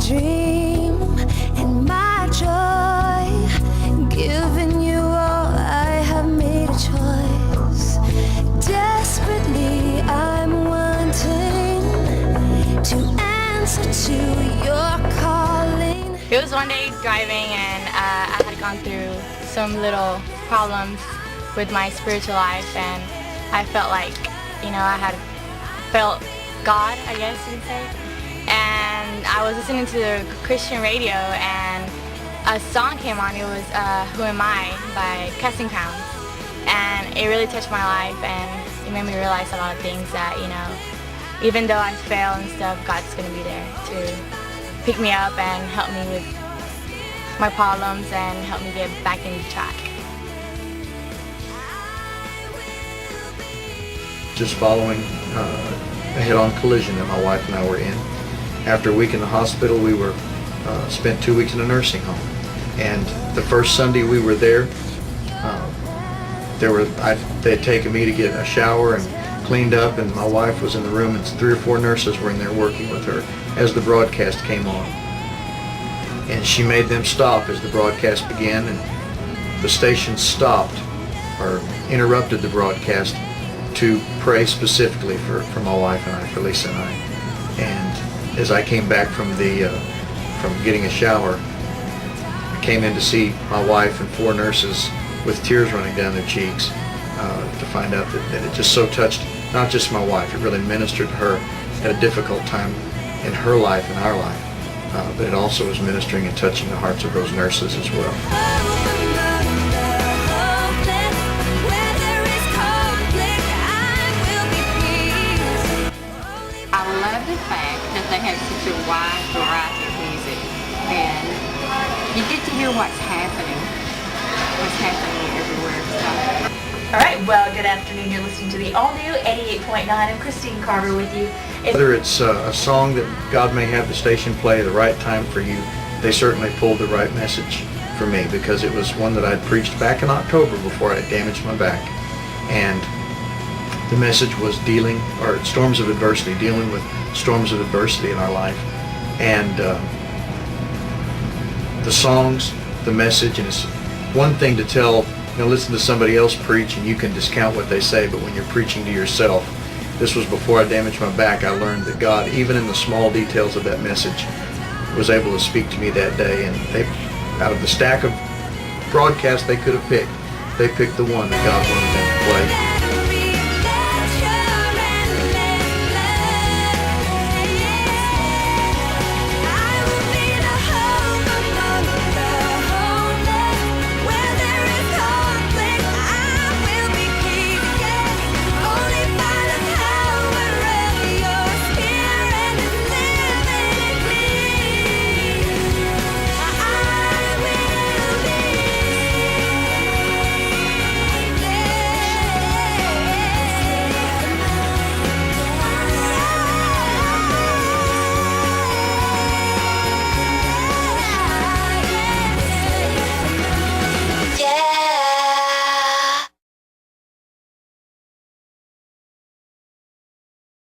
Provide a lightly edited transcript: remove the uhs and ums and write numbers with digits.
dream and my joy. Giving you all, I have made a choice. Desperately, I'm wanting to answer to your calling. It was one day driving, and I had gone through some little problems with my spiritual life, and I felt like, I had felt God, I guess you could say. And I was listening to the Christian radio, and a song came on. It was Who Am I by Casting Crowns. And it really touched my life, and it made me realize a lot of things that, even though I fail and stuff, God's going to be there to pick me up and help me with my problems and help me get back into track. Just following a head-on collision that my wife and I were in. After a week in the hospital, we were spent 2 weeks in a nursing home. And the first Sunday we were there, they had taken me to get a shower and cleaned up, and my wife was in the room, and 3 or 4 nurses were in there working with her as the broadcast came on. And she made them stop as the broadcast began, and the station stopped or interrupted the broadcast to pray specifically for my wife and I, for Lisa and I. And as I came back from getting a shower, I came in to see my wife and 4 nurses with tears running down their cheeks to find out that it just so touched not just my wife, it really ministered to her at a difficult time in her life and our life, but it also was ministering and touching the hearts of those nurses as well. I love the fact that they have such a wide variety of music, and you get to hear what's happening everywhere. So. All right, well, good afternoon. You're listening to the all-new 88.9. I'm Christine Carter with you. Whether it's a song that God may have the station play at the right time for you, they certainly pulled the right message for me, because it was one that I'd preached back in October before I damaged my back. And the message was dealing with storms of adversity in our life. And the songs, the message, and it's one thing to listen to somebody else preach and you can discount what they say, but when you're preaching to yourself, this was before I damaged my back, I learned that God, even in the small details of that message, was able to speak to me that day. And out of the stack of broadcasts they could have picked, they picked the one that God wanted them to play.